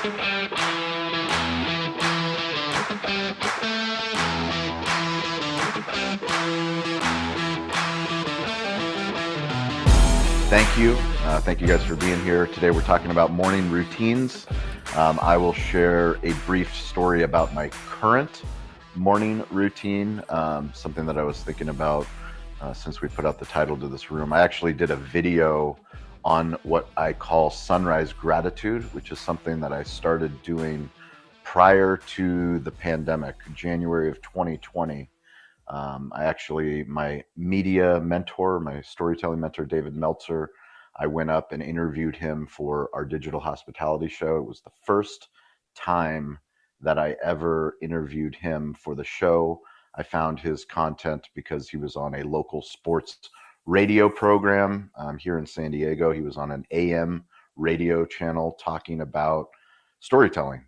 Thank you. Thank you guys for being here. Today we're talking about morning routines. I will share a brief story about my current morning routine, something that I was thinking about since we put out the title to this room. I actually did a video on what I call sunrise gratitude, which is something that I started doing prior to the pandemic, January of 2020. My media mentor, my storytelling mentor, David Meltzer, I went up and interviewed him for our digital hospitality show. It was the first time that I ever interviewed him for the show. I found his content because he was on a local sports radio program here in San Diego. He was on an AM radio channel talking about storytelling,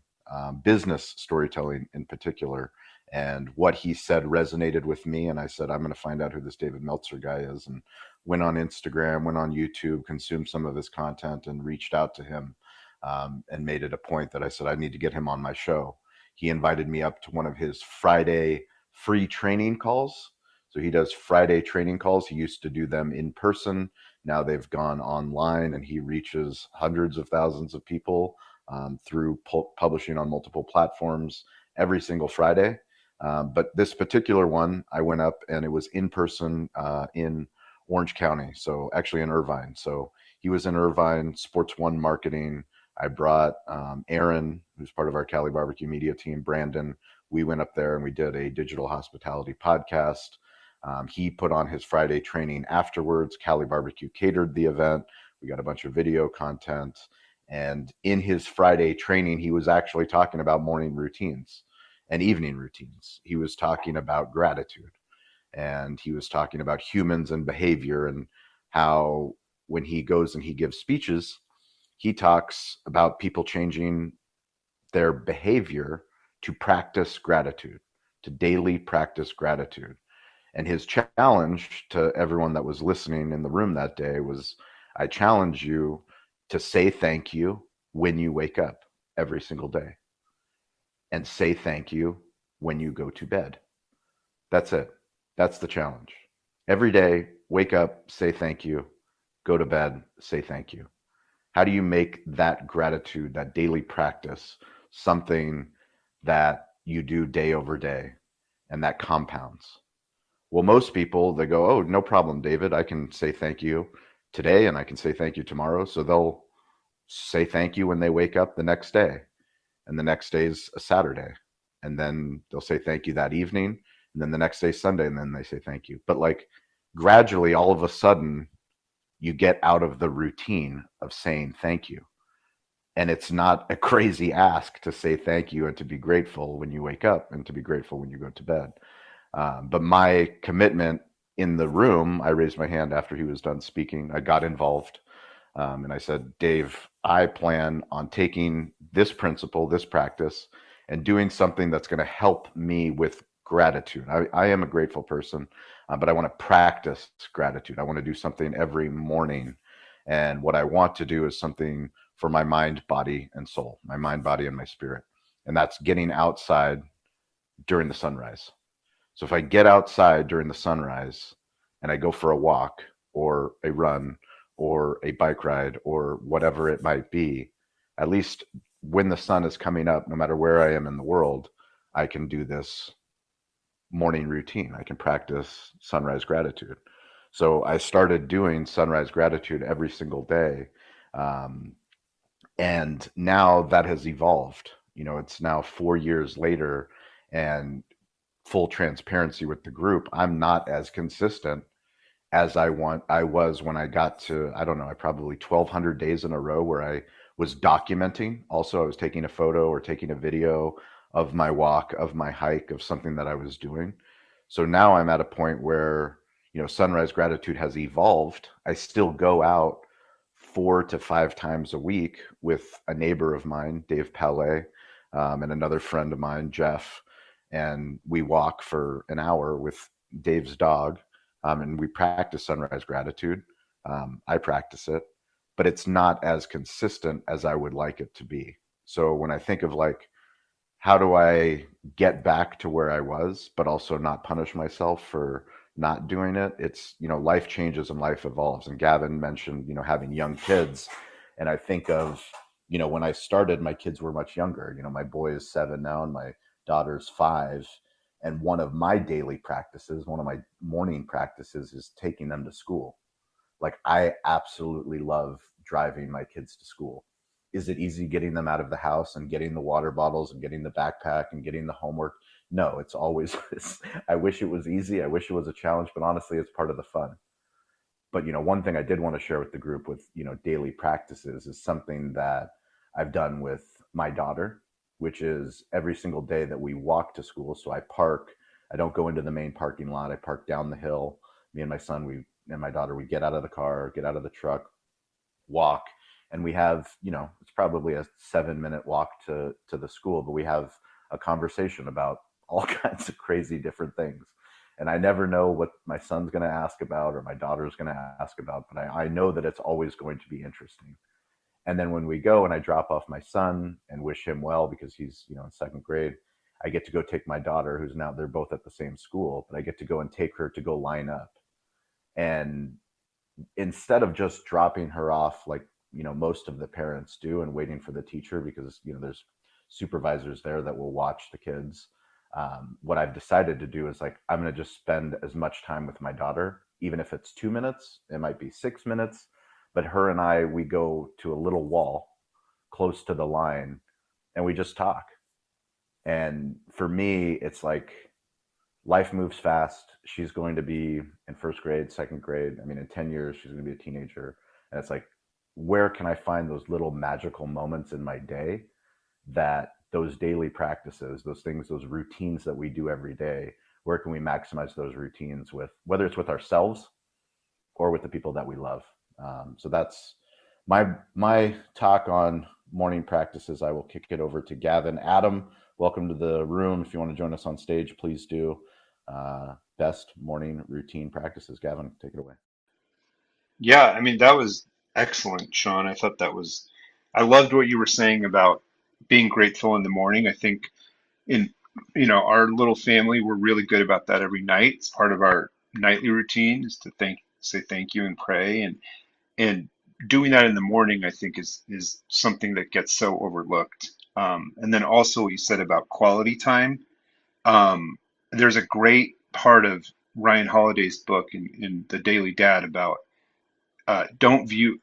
business storytelling in particular. And what he said resonated with me. And I said, I'm going to find out who this David Meltzer guy is. And went on Instagram, went on YouTube, consumed some of his content, and reached out to him and made it a point that I said, I need to get him on my show. He invited me up to one of his Friday free training calls. So he does Friday training calls. He used to do them in person. Now they've gone online, and he reaches hundreds of thousands of people through publishing on multiple platforms every single Friday. But this particular one, I went up and it was in person in Orange County. So actually in Irvine. So he was in Irvine, Sports One Marketing. I brought Aaron, who's part of our Cali barbecue media team, Brandon. We went up there and we did a digital hospitality podcast. He put on his Friday training afterwards. Cali barbecue catered the event. We got a bunch of video content. And in his Friday training, he was actually talking about morning routines and evening routines. He was talking about gratitude, and he was talking about humans and behavior, and how when he goes and he gives speeches, he talks about people changing their behavior to practice gratitude, to daily practice gratitude. And his challenge to everyone that was listening in the room that day was, I challenge you to say thank you when you wake up every single day. And say thank you when you go to bed. That's it. That's the challenge. Every day, wake up, say thank you, go to bed, say thank you. How do you make that gratitude, that daily practice, something that you do day over day and that compounds? Well, most people, they go, oh, no problem, David. I can say thank you today and I can say thank you tomorrow. So they'll say thank you when they wake up the next day. And the next day is a Saturday. And then they'll say thank you that evening. And then the next day is Sunday. And then they say thank you. But like gradually, all of a sudden, you get out of the routine of saying thank you. And it's not a crazy ask to say thank you and to be grateful when you wake up and to be grateful when you go to bed. But my commitment in the room, I raised my hand after he was done speaking. I got involved. And I said, Dave, I plan on taking this principle, this practice, and doing something that's going to help me with gratitude. I am a grateful person, but I want to practice gratitude. I want to do something every morning. And what I want to do is something for my mind, body, and soul, my mind, body, and my spirit. And that's getting outside during the sunrise. So if I get outside during the sunrise and I go for a walk or a run or a bike ride or whatever it might be, at least when the sun is coming up, no matter where I am in the world, I can do this morning routine. I can practice sunrise gratitude. So I started doing sunrise gratitude every single day. And now that has evolved. You know, it's now 4 years later, and full transparency with the group, I'm not as consistent as I was when I got to, I don't know, probably 1,200 days in a row where I was documenting. Also, I was taking a photo or taking a video of my walk, of my hike, of something that I was doing. So now I'm at a point where, you know, sunrise gratitude has evolved. I still go out 4 to 5 times a week with a neighbor of mine, Dave Palais, and another friend of mine, Jeff. And we walk for an hour with Dave's dog. And we practice sunrise gratitude. I practice it, but it's not as consistent as I would like it to be. So when I think of like, how do I get back to where I was, but also not punish myself for not doing it? It's, life changes and life evolves. And Gavin mentioned, having young kids. And I think of, when I started, my kids were much younger. My boy is 7 now and my daughter's 5. And one of my daily practices, one of my morning practices is taking them to school. Like, I absolutely love driving my kids to school. Is it easy getting them out of the house and getting the water bottles and getting the backpack and getting the homework? No, it's always, I wish it was easy. I wish it was a challenge, but honestly, it's part of the fun. But, one thing I did want to share with the group with, daily practices is something that I've done with my daughter, which is every single day that we walk to school. So I don't go into the main parking lot. I park down the hill. Me and my son, and my daughter, we get out of the car, get out of the truck, walk, and we have, it's probably a 7-minute walk to the school, but we have a conversation about all kinds of crazy different things. And I never know what my son's going to ask about or my daughter's going to ask about, but I know that it's always going to be interesting. And then when we go and I drop off my son and wish him well because he's, in second grade, I get to go take my daughter, who's now, they're both at the same school, but I get to go and take her to go line up. And instead of just dropping her off like, most of the parents do and waiting for the teacher because, there's supervisors there that will watch the kids. What I've decided to do is like, I'm going to just spend as much time with my daughter, even if it's 2 minutes, it might be 6 minutes, but her and I, we go to a little wall close to the line and we just talk. And for me, it's like life moves fast. She's going to be in first grade, second grade. I mean, in 10 years, she's going to be a teenager. And it's like, where can I find those little magical moments in my day that those daily practices, those things, those routines that we do every day, where can we maximize those routines with, whether it's with ourselves or with the people that we love? So that's my talk on morning practices. I will kick it over to Gavin. Adam, welcome to the room. If you want to join us on stage, please do. Best morning routine practices. Gavin, take it away. Yeah, I mean, that was excellent, Sean. I loved what you were saying about being grateful in the morning. I think in, our little family, we're really good about that every night. It's part of our nightly routine is to say thank you and pray. And doing that in the morning, I think is something that gets so overlooked. And then also what you said about quality time. Um, there's a great part of Ryan Holiday's book in The Daily Dad about don't view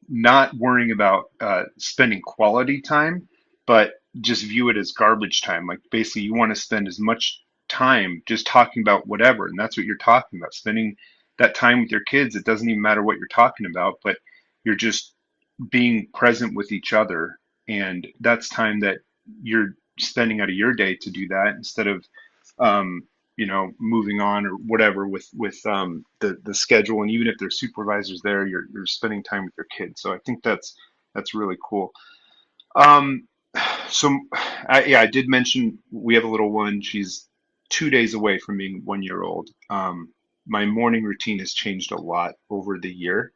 not worrying about spending quality time, but just view it as garbage time. Like basically, you want to spend as much time just talking about whatever, and that's what you're talking about. Spending that time with your kids. It doesn't even matter what you're talking about, but you're just being present with each other, and that's time that you're spending out of your day to do that instead of um, moving on or whatever with the schedule. And even if there's supervisors there, you're spending time with your kids. So I think that's really cool. Um, so yeah, I did mention we have a little one. She's 2 days away from being 1 year old. My morning routine has changed a lot over the year.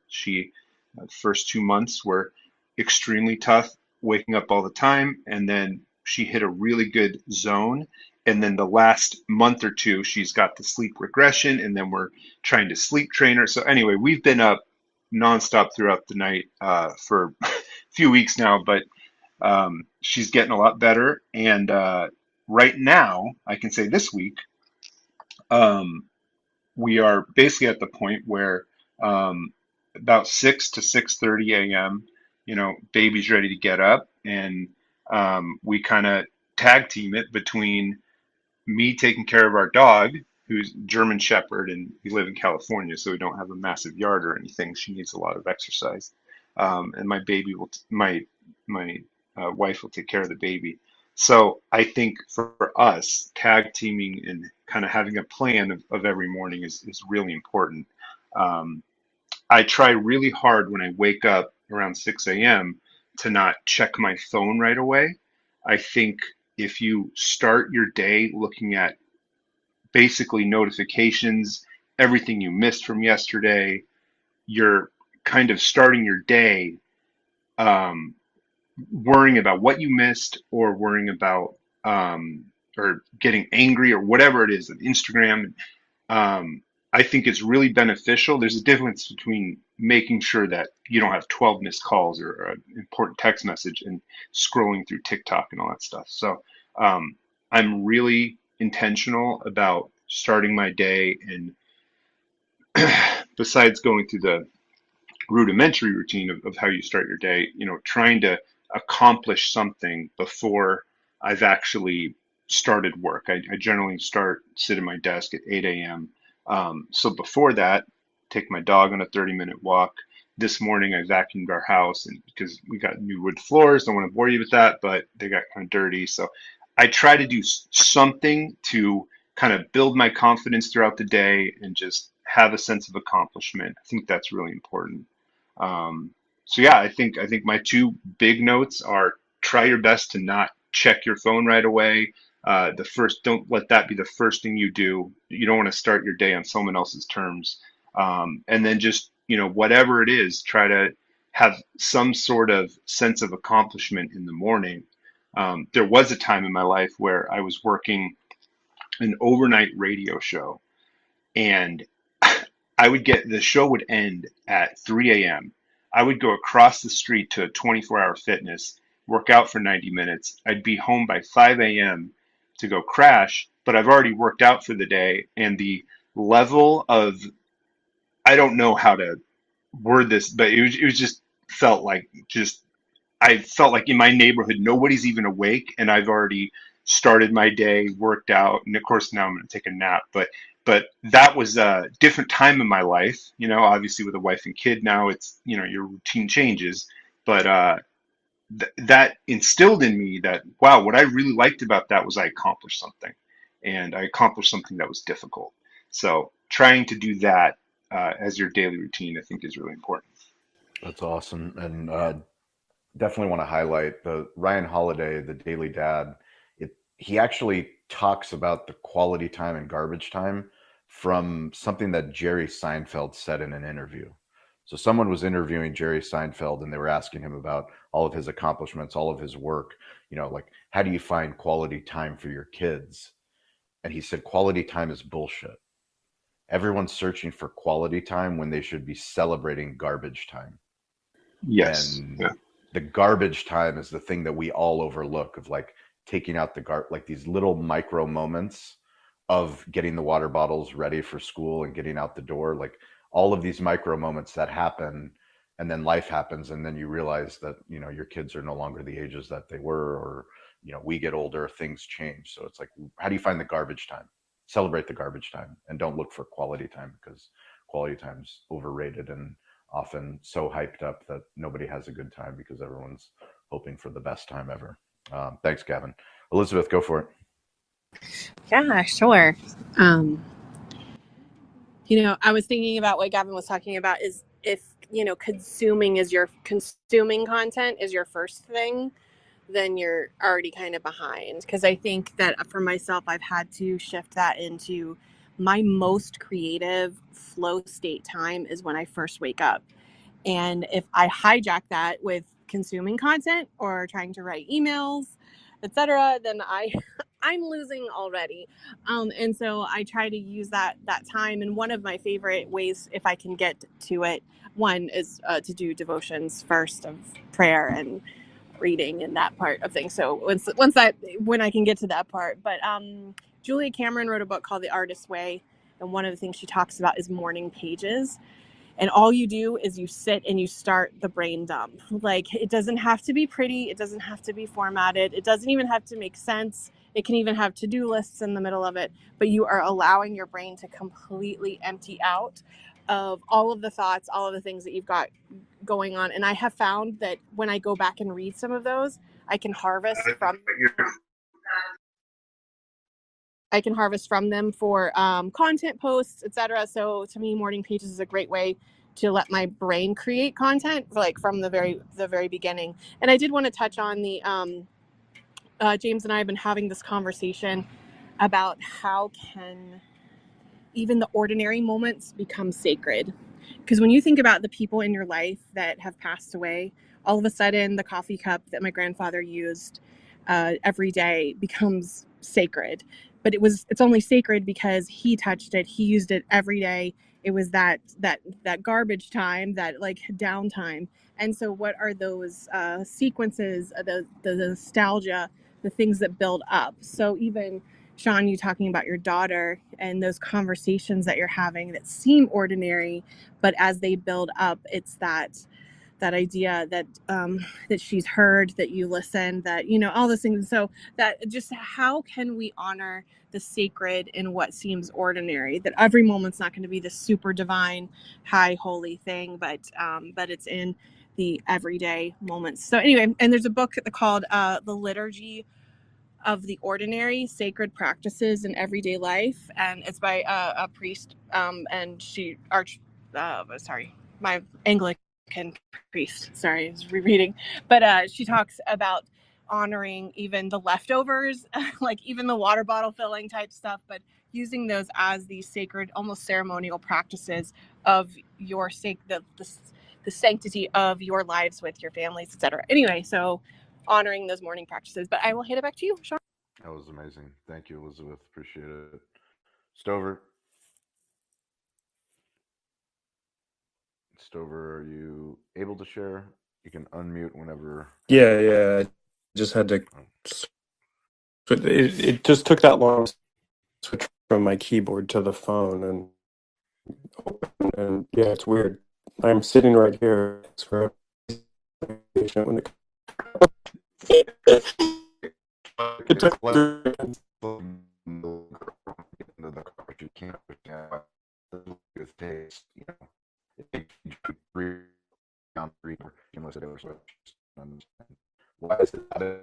First 2 months were extremely tough, waking up all the time, and then she hit a really good zone. And then the last month or two, she's got the sleep regression, and then we're trying to sleep train her. So anyway, we've been up nonstop throughout the night for a few weeks now, but she's getting a lot better. And right now, I can say this week, um, we are basically at the point where um, about 6 to 6:30 a.m., baby's ready to get up, and we kind of tag team it between me taking care of our dog, who's German Shepherd, and we live in California, so we don't have a massive yard or anything. She needs a lot of exercise, and my baby will, my wife will take care of the baby. So I think for us, tag teaming and kind of having a plan of every morning is really important. Um, I try really hard when I wake up around 6 a.m. to not check my phone right away. I think if you start your day looking at basically notifications, everything you missed from yesterday, you're kind of starting your day um, worrying about what you missed or worrying about or getting angry or whatever it is on Instagram. Um, I think it's really beneficial. There's a difference between making sure that you don't have 12 missed calls or an important text message and scrolling through TikTok and all that stuff. So I'm really intentional about starting my day, and besides going through the rudimentary routine of how you start your day, trying to accomplish something before I've actually started work. I generally sit at my desk at 8 a.m. So before that, take my dog on a 30-minute walk. This morning I vacuumed our house, and because we got new wood floors, don't want to bore you with that, but they got kind of dirty. So I try to do something to kind of build my confidence throughout the day and just have a sense of accomplishment. I think that's really important. Um, so yeah, I think my two big notes are: try your best to not check your phone right away. Don't let that be the first thing you do. You don't want to start your day on someone else's terms. And then just, whatever it is, try to have some sort of sense of accomplishment in the morning. There was a time in my life where I was working an overnight radio show, and the show would end at 3 a.m. I would go across the street to a 24-hour fitness, work out for 90 minutes. I'd be home by 5 a.m. to go crash, but I've already worked out for the day. And the level of, I don't know how to word this, but it was just felt like just I felt like in my neighborhood, nobody's even awake, and I've already started my day, worked out, and of course now I'm going to take a nap. But that was a different time in my life. Obviously with a wife and kid now, it's your routine changes. But that instilled in me that, wow, what I really liked about that was I accomplished something, and I accomplished something that was difficult. So trying to do that as your daily routine, I think, is really important. That's awesome. And definitely want to highlight the Ryan Holiday, the Daily Dad. He actually talks about the quality time and garbage time from something that Jerry Seinfeld said in an interview. So someone was interviewing Jerry Seinfeld and they were asking him about all of his accomplishments, all of his work, like how do you find quality time for your kids? And he said quality time is bullshit. Everyone's searching for quality time when they should be celebrating garbage time. Yes. And Yeah. the garbage time is the thing that we all overlook, of like taking out like these little micro moments of getting the water bottles ready for school and getting out the door, like all of these micro moments that happen, and then life happens, and then you realize that your kids are no longer the ages that they were, or we get older, things change. So it's like, how do you find the garbage time? Celebrate the garbage time and don't look for quality time, because quality time's overrated and often so hyped up that nobody has a good time because everyone's hoping for the best time ever. Thanks, Gavin. Elizabeth, go for it. Yeah, sure. Um, I was thinking about what Gavin was talking about is if, consuming content is your first thing, then you're already kind of behind. Because I think that for myself, I've had to shift that into my most creative flow state time is when I first wake up. And if I hijack that with consuming content or trying to write emails, etc., then I'm losing already. And so I try to use that time. And one of my favorite ways, if I can get to it, one is to do devotions first, of prayer and reading and that part of things. So when I can get to that part. But Julia Cameron wrote a book called The Artist's Way, and one of the things she talks about is morning pages. And all you do is you sit and you start the brain dump. Like, it doesn't have to be pretty. It doesn't have to be formatted. It doesn't even have to make sense. It can even have to-do lists in the middle of it. But you are allowing your brain to completely empty out of all of the thoughts, all of the things that you've got going on. And I have found that when I go back and read some of those, I can harvest from them for content posts, etc. So to me, morning pages is a great way to let my brain create content, like from the very beginning. And I did want to touch on the James and I have been having this conversation about how can even the ordinary moments become sacred. Because when you think about the people in your life that have passed away, all of a sudden the coffee cup that my grandfather used every day becomes sacred. But it's only sacred because he touched it, he used it every day. It was that garbage time, that like downtime. And so what are those sequences, the nostalgia, the things that build up? So even Sean, you talking about your daughter and those conversations that you're having that seem ordinary, but as they build up, it's that idea that that she's heard, that you listen, that all those things. So that just, how can we honor the sacred in what seems ordinary? That every moment's not going to be this super divine, high holy thing, but it's in the everyday moments. So anyway, and there's a book called The Liturgy of the Ordinary: Sacred Practices in Everyday Life, and it's by a priest, and she sorry, my Anglican priest, sorry, I was rereading, but she talks about honoring even the leftovers, like even the water bottle filling type stuff, but using those as these sacred, almost ceremonial practices of your the sanctity of your lives with your families, etc. Anyway, so honoring those morning practices. But I will hand it back to you, Sean. That was amazing. Thank you, Elizabeth. Appreciate it. Stover, Stover, are you able to share? You can unmute whenever. Yeah. I just had to. It just took that long to switch from my keyboard to the phone, and yeah, it's weird. I'm sitting right here. It's for when it took You can't understand why it takes, it takes three down three or unless it was why is it not a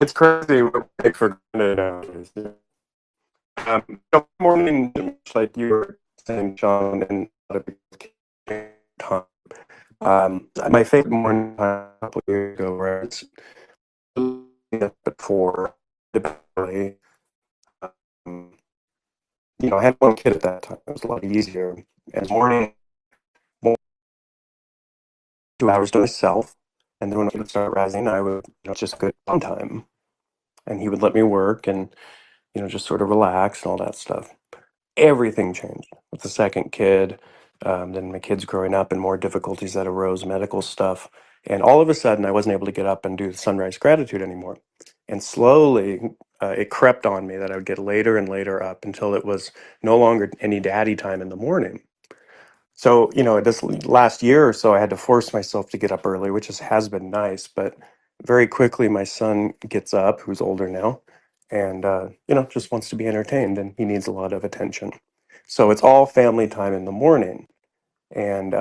it's crazy what we take for granted nowadays. Good morning, like you were saying, Sean, and time. My favorite morning time a couple of years ago, where it's up at 4, early. I had one kid at that time. It was a lot easier. And morning, 2 hours to myself, and then when he would start rising, I would just good fun time, and he would let me work and just sort of relax and all that stuff. Everything changed with the second kid. Then my kids growing up and more difficulties that arose, medical stuff. And all of a sudden, I wasn't able to get up and do the sunrise gratitude anymore. And slowly, it crept on me that I would get later and later up until it was no longer any daddy time in the morning. So, this last year or so, I had to force myself to get up early, which has been nice. But very quickly, my son gets up, who's older now, and, just wants to be entertained, and he needs a lot of attention. So it's all family time in the morning. And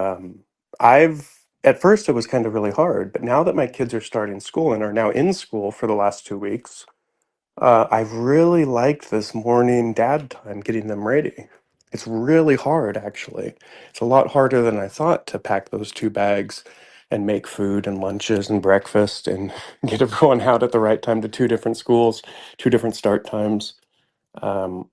at first, it was kind of really hard. But now that my kids are starting school and are now in school for the last 2 weeks, I've really liked this morning dad time, getting them ready. It's really hard, actually. It's a lot harder than I thought to pack those 2 bags and make food and lunches and breakfast and get everyone out at the right time to 2 different schools, 2 different start times. Um,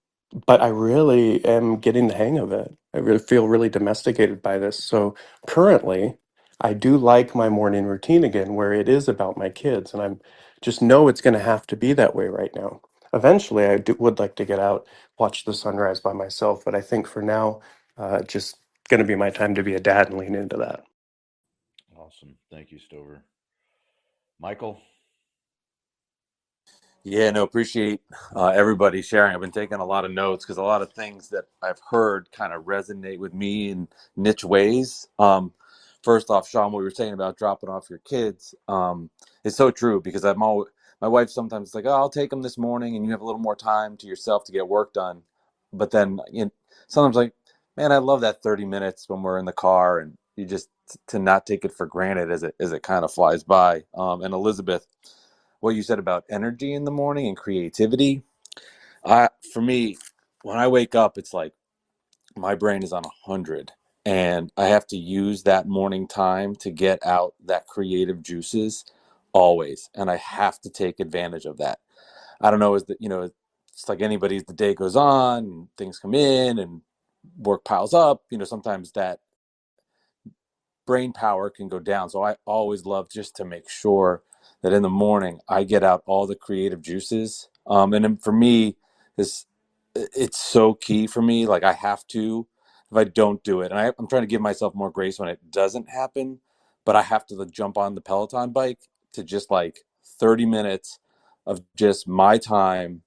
but I really am getting the hang of it. I really feel really domesticated by this. So currently, I do like my morning routine again, where it is about my kids, and I'm just know it's going to have to be that way right now. Eventually, would like to get out, watch the sunrise by myself, but I think for now, just going to be my time to be a dad and lean into that. Awesome. Thank you, Stover. Michael? Yeah, no, appreciate everybody sharing. I've been taking a lot of notes because a lot of things that I've heard kind of resonate with me in niche ways. First off, Sean, what you were saying about dropping off your kids is so true because my wife sometimes is like, oh, I'll take them this morning and you have a little more time to yourself to get work done. But then sometimes like, man, I love that 30 minutes when we're in the car and you just to not take it for granted as it kind of flies by. And Elizabeth, what you said about energy in the morning and creativity. For me, when I wake up, it's like my brain is on 100 and I have to use that morning time to get out that creative juices always. And I have to take advantage of that. I don't know, is that, it's like anybody, as the day goes on and things come in and work piles up, sometimes that brain power can go down. So I always love just to make sure that in the morning I get out all the creative juices. And then for me, this it's so key for me. Like I have to, if I don't do it, and I'm trying to give myself more grace when it doesn't happen, but I have to jump on the Peloton bike to just like 30 minutes of just my time,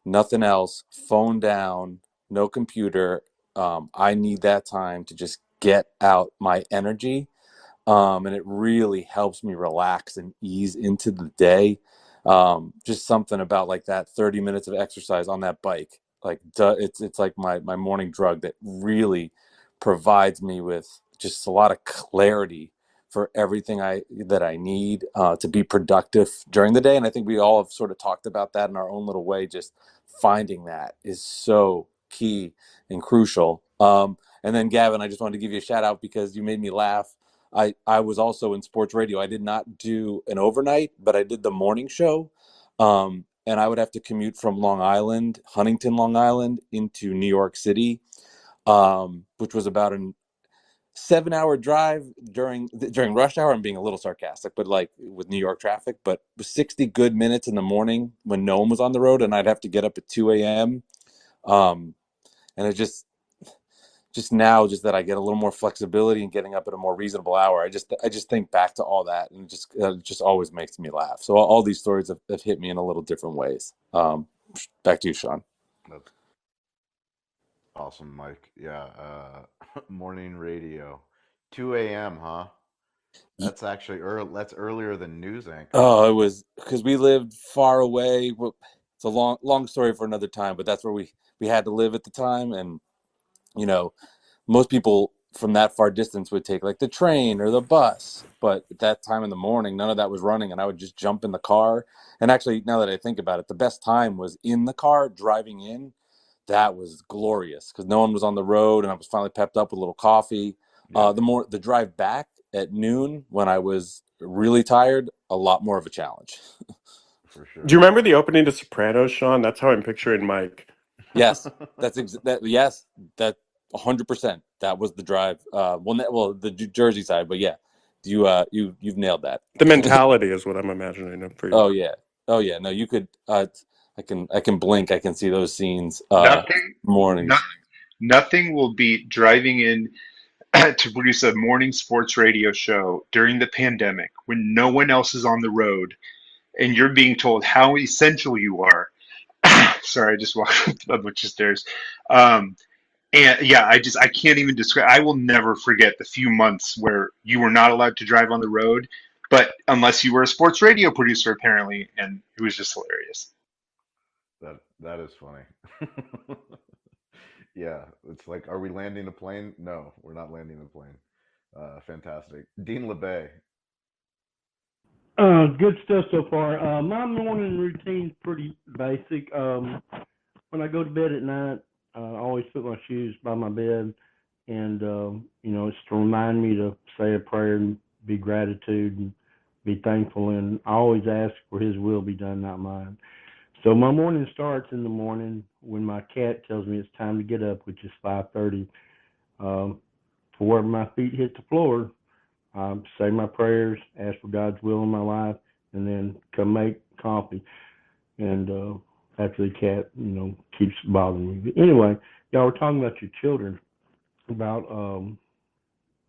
nothing else, phone down, no computer. I need that time to just get out my energy, and it really helps me relax and ease into the day. Just something about like that 30 minutes of exercise on that bike, like it's like my morning drug that really provides me with just a lot of clarity for everything that I need to be productive during the day. And I think we all have sort of talked about that in our own little way. Just finding that is so key and crucial. And then Gavin, I just wanted to give you a shout out because you made me laugh. I was also in sports radio. I did not do an overnight, but I did the morning show. And I would have to commute from Long Island, Huntington, Long Island, into New York City, which was about a 7-hour drive during rush hour. I'm being a little sarcastic, but like with New York traffic, but 60 good minutes in the morning when no one was on the road, and I'd have to get up at 2 a.m. And it just now, just that I get a little more flexibility in getting up at a more reasonable hour. I just think back to all that, and it just always makes me laugh. So all these stories have hit me in a little different ways. Back to you, Sean. That's awesome, Mike. Yeah, morning radio, 2 a.m. Huh? That's actually early. That's earlier than news anchors. Oh, it was because we lived far away. It's a long story for another time, but that's where we had to live at the time, and you know most people from that far distance would take like the train or the bus, but at that time in the morning none of that was running, and I would just jump in the car. And actually, now that I think about it, the best time was in the car driving in. That was glorious because no one was on the road, and I was finally pepped up with a little coffee. Yeah, The drive back at noon when I was really tired, a lot more of a challenge. for Do you sure. remember the opening to Sopranos, Sean? That's how I'm picturing Mike. Yes, that. Yes, that 100%. That was the drive. The Jersey side, but yeah, you've nailed that. The mentality is what I'm imagining for you. Oh yeah, oh yeah. No, you could. I can blink. I can see those scenes. Nothing, not, Mornings. nothing will beat driving in to produce a morning sports radio show during the pandemic when no one else is on the road and you're being told how essential you are. Sorry, I just walked up a bunch of stairs. Um, and yeah, I can't even describe. I will never forget the few months where you were not allowed to drive on the road, but unless you were a sports radio producer, apparently, and it was just hilarious. That is funny. Yeah, it's like, are we landing a plane? No, we're not landing a plane. Fantastic, Dean LeBay. Good stuff so far. My morning routine's pretty basic. When I go to bed at night, I always put my shoes by my bed, and it's to remind me to say a prayer and be gratitude and be thankful. And I always ask for His will be done, not mine. So my morning starts in the morning when my cat tells me it's time to get up, which is 5:30. Before my feet hit the floor, say my prayers, ask for God's will in my life, and then come make coffee. And after the cat, keeps bothering me. But anyway, y'all were talking about your children, about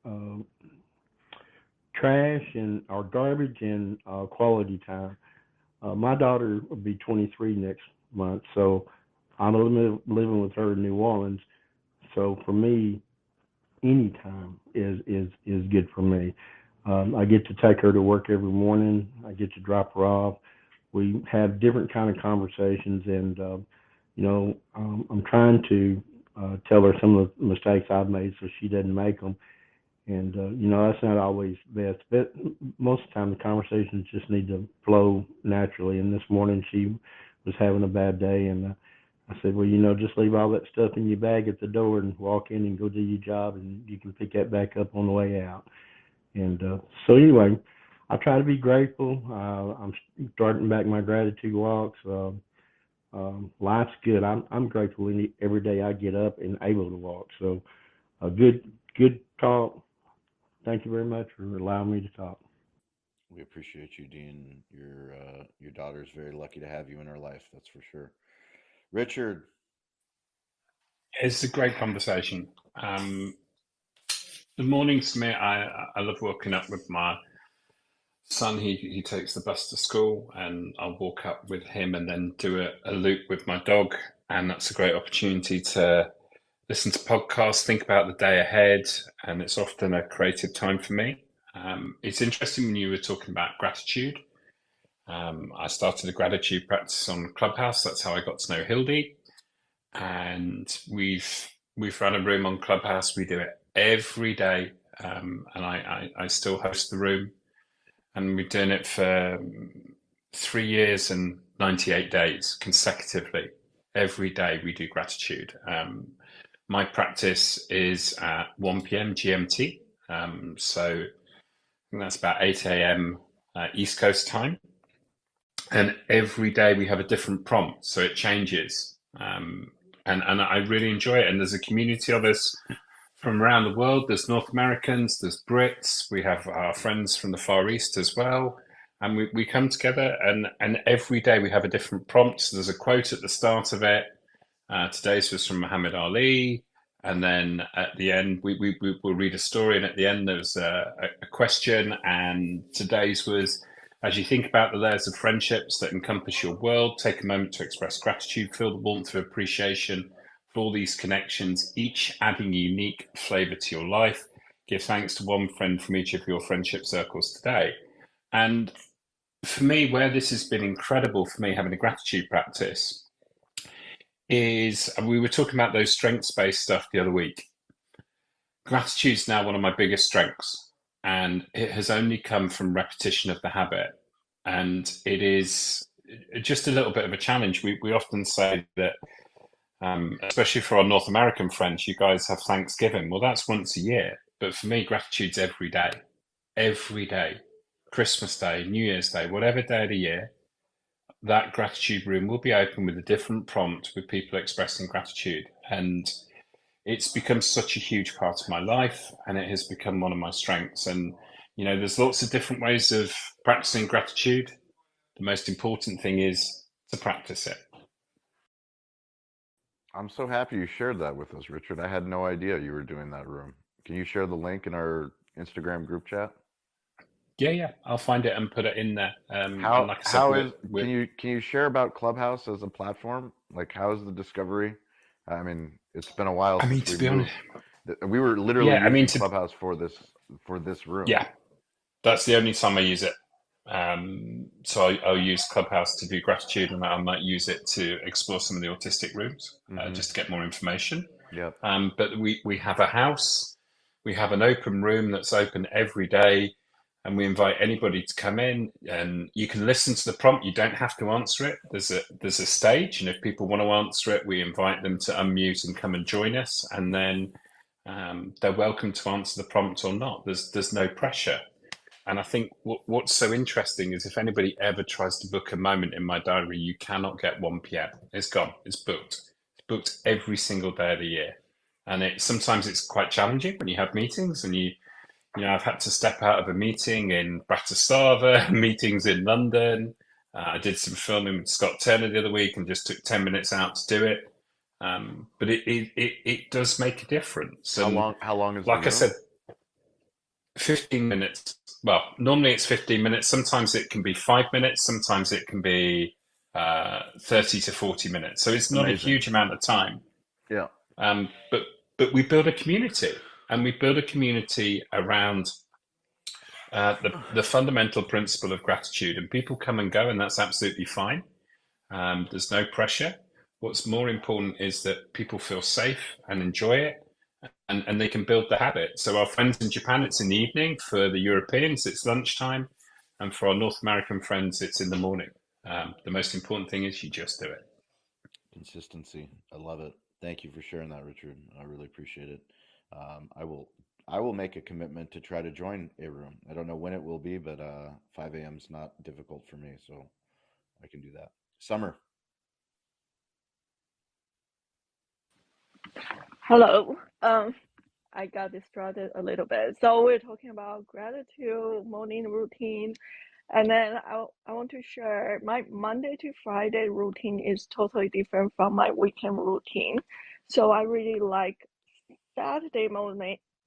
uh, trash and or garbage and quality time. My daughter will be 23 next month, so I'm living with her in New Orleans. So for me, any time is good for me. I get to take her to work every morning. I get to drop her off. We have different kind of conversations, and I'm trying to tell her some of the mistakes I've made so she doesn't make them. And that's not always best, but most of the time the conversations just need to flow naturally. And this morning she was having a bad day, and I said, well, just leave all that stuff in your bag at the door and walk in and go do your job, and you can pick that back up on the way out. And so anyway, I try to be grateful. I'm starting back my gratitude walks. Life's good. I'm grateful every day I get up and able to walk. So a good talk. Thank you very much for allowing me to talk. We appreciate you, Dean. Your daughter's very lucky to have you in her life. That's for sure. Richard, It's a great conversation. The mornings to me, I love waking up with my son. He takes the bus to school, and I'll walk up with him and then do a loop with my dog. And that's a great opportunity to listen to podcasts, think about the day ahead, and it's often a creative time for me. It's interesting when you were talking about gratitude. I started a gratitude practice on Clubhouse. That's how I got to know Hildy, and we've run a room on Clubhouse. We do it every day, and I still host the room, and we're doing it for 3 years and 98 days consecutively. Every day we do gratitude. My practice is at 1 p.m. GMT, so I think that's about 8 a.m. East Coast time. And every day we have a different prompt, so it changes. And I really enjoy it. And there's a community of us from around the world. There's North Americans, there's Brits, we have our friends from the Far East as well. And we come together, and every day we have a different prompt. So there's a quote at the start of it. Today's was from Muhammad Ali. And then at the end, we'll read a story. And at the end, there's a question. And today's was, as you think about the layers of friendships that encompass your world, take a moment to express gratitude, feel the warmth of appreciation for all these connections, each adding a unique flavor to your life. Give thanks to one friend from each of your friendship circles today. And for me, where this has been incredible for me, having a gratitude practice, is we were talking about those strengths-based stuff the other week. Gratitude's now one of my biggest strengths, and it has only come from repetition of the habit. And it is just a little bit of a challenge. We often say that, especially for our North American friends, you guys have Thanksgiving. Well, that's once a year. But for me, gratitude's every day. Every day. Christmas Day, New Year's Day, whatever day of the year, that gratitude room will be open with a different prompt with people expressing gratitude. And it's become such a huge part of my life, and it has become one of my strengths. And, there's lots of different ways of practicing gratitude. The most important thing is to practice it. I'm so happy you shared that with us, Richard. I had no idea you were doing that room. Can you share the link in our Instagram group chat? Yeah, I'll find it and put it in there. And How like I said, how is can you share about Clubhouse as a platform? Like, how is the discovery? I mean, it's been a while I mean, since to we be honest, moved. We were literally yeah, I mean, using Clubhouse for this room. yeah, that's the only time I use it. So I'll use Clubhouse to do gratitude, and I might use it to explore some of the autistic rooms, Mm-hmm. just to get more information. Yep. But we have a house, we have an open room that's open every day, and we invite anybody to come in, and you can listen to the prompt. You don't have to answer it. There's a stage, and if people want to answer it, we invite them to unmute and come and join us, and then they're welcome to answer the prompt or not. There's no pressure. And I think what's so interesting is if anybody ever tries to book a moment in my diary, you cannot get 1 p.m. It's gone. It's booked. It's booked every single day of the year. And sometimes it's quite challenging when you have meetings, and I've had to step out of a meeting in Bratislava, meetings in London. I did some filming with Scott Turner the other week and just took 10 minutes out to do it. But it does make a difference. And How long is the like I room? said, 15 minutes. Well, normally it's 15 minutes. Sometimes it can be 5 minutes. Sometimes it can be 30 to 40 minutes. So it's not a Amazing. huge amount of time. Yeah. But we build a community, and we build a community around the fundamental principle of gratitude. And people come and go, and that's absolutely fine. There's no pressure. What's more important is that people feel safe and enjoy it, and they can build the habit. So our friends in Japan, it's in the evening. For the Europeans, it's lunchtime. And for our North American friends, it's in the morning. The most important thing is you just do it. Consistency. I love it. Thank you for sharing that, Richard. I really appreciate it. I will make a commitment to try to join a room. I don't know when it will be, but 5 a.m. is not difficult for me, so I can do that. Summer. Hello. I got distracted a little bit. So we're talking about gratitude morning routine, and then I want to share my Monday to Friday routine is totally different from my weekend routine. So I really like Saturday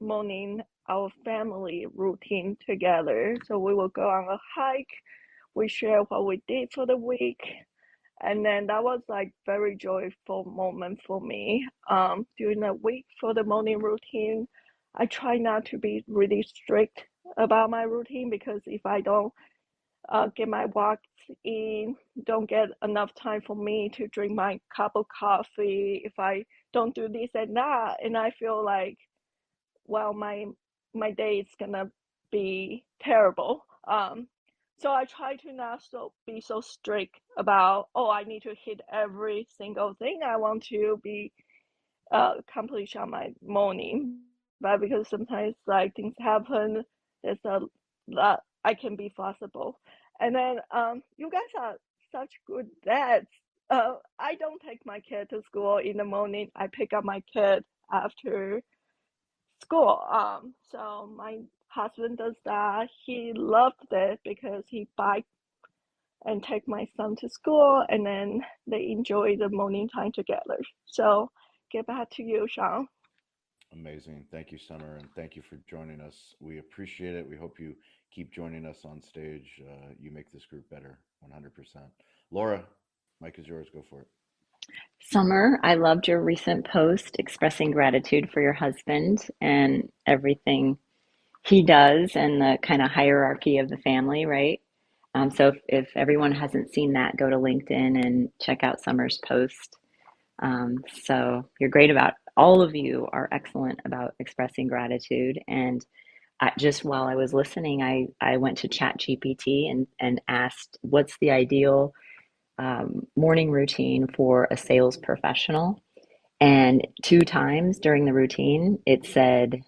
morning our family routine together. So we will go on a hike. We share what we did for the week, and then that was like very joyful moment for me. During the week for the morning routine, I try not to be really strict about my routine because if I don't get my walks in, don't get enough time for me to drink my cup of coffee, if I don't do this and that, and I feel like, well, my day is gonna be terrible. So I try to not be so strict about, oh, I need to hit every single thing I want to be accomplished on my morning. But because sometimes like things happen, there's a lot I can be flexible. And then you guys are such good dads. I don't take my kid to school in the morning. I pick up my kid after school. So my husband does that. He loved it because he bike and take my son to school, and then they enjoy the morning time together. So get back to you, Sean. Amazing. Thank you, Summer, and thank you for joining us. We appreciate it. We hope you keep joining us on stage. You make this group better, 100%. Laura, Mike is yours. Go for it. Summer, I loved your recent post expressing gratitude for your husband and everything he does and the kind of hierarchy of the family, right? So if everyone hasn't seen that, go to LinkedIn and check out Summer's post. So you're great about, all of you are excellent about expressing gratitude. And just while I was listening, I went to ChatGPT and asked, what's the ideal morning routine for a sales professional? And two times during the routine, it said,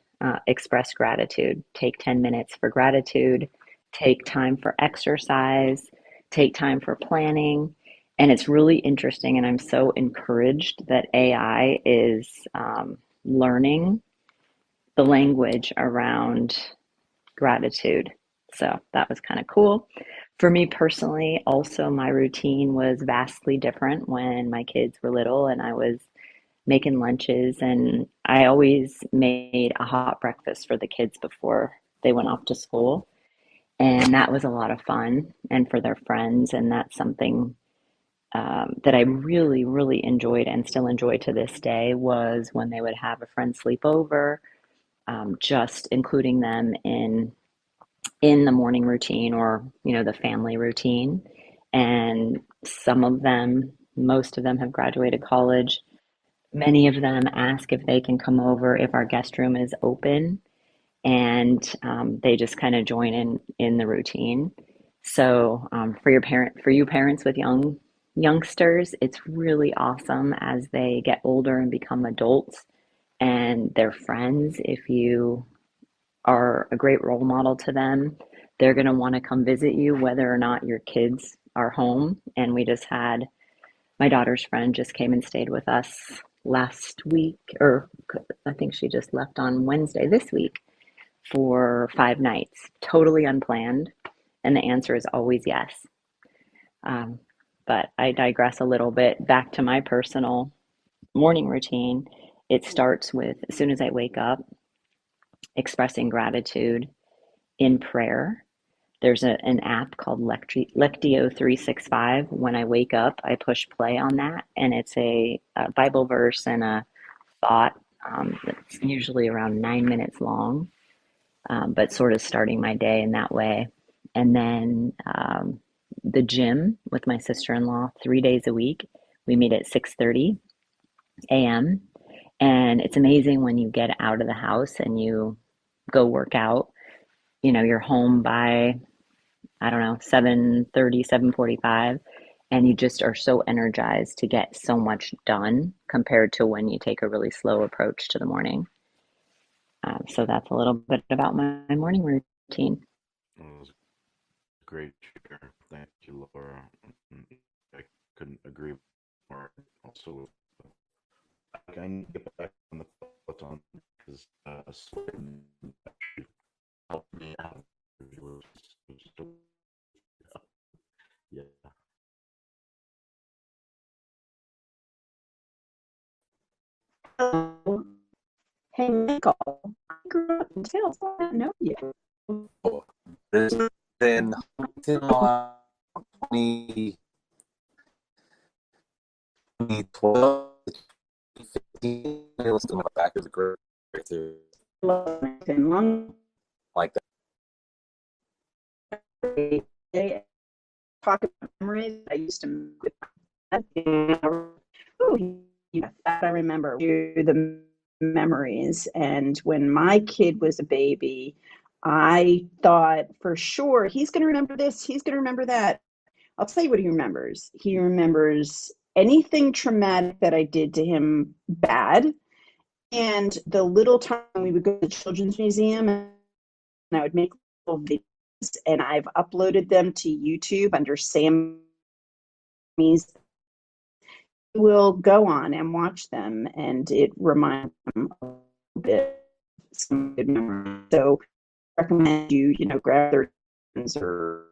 express gratitude, take 10 minutes for gratitude, take time for exercise, take time for planning. And it's really interesting. And I'm so encouraged that AI is learning the language around gratitude. So that was kind of cool. For me personally, also, my routine was vastly different when my kids were little and I was making lunches, and I always made a hot breakfast for the kids before they went off to school. And that was a lot of fun and for their friends. And that's something that I really, really enjoyed and still enjoy to this day was when they would have a friend sleep over, just including them in the morning routine or, the family routine. And some of them, most of them have graduated college. Many of them ask if they can come over if our guest room is open, and they just kind of join in the routine. So for you parents with youngsters, it's really awesome as they get older and become adults and their friends. If you are a great role model to them, they're going to want to come visit you whether or not your kids are home. And we just had my daughter's friend just came and stayed with us last week, or I think she just left on Wednesday this week for 5 nights, totally unplanned. And the answer is always yes. Um, but I digress a little bit. Back to my personal morning routine. It starts with, as soon as I wake up, expressing gratitude in prayer. There's an app called Lectio 365. When I wake up, I push play on that, and it's a Bible verse and a thought that's usually around 9 minutes long, but sort of starting my day in that way. And then the gym with my sister-in-law 3 days a week. We meet at 6:30 a.m. And it's amazing when you get out of the house and you go work out. You're home by, I don't know, 7:30, 7:45, and you just are so energized to get so much done compared to when you take a really slow approach to the morning. So that's a little bit about my morning routine. That was great share. Thank you, Laura. I couldn't agree more. Also, I need to get back on the on because Sweden actually helped me out. Yeah. Oh, hey, Michael. I grew up in Tails. I didn't know you. This has been 2012, 2015. Let's go back to the great Long like that. they talk about memories. I used to make with my dad. Oh, yeah, that I remember the memories. And when my kid was a baby, I thought for sure he's going to remember this, he's going to remember that. I'll tell you what he remembers. He remembers anything traumatic that I did to him bad. And the little time we would go to the Children's Museum and I would make little videos, and I've uploaded them to YouTube under Sammy's. He will go on and watch them, and it reminds him a little bit of some good memories. So I recommend grab their friends or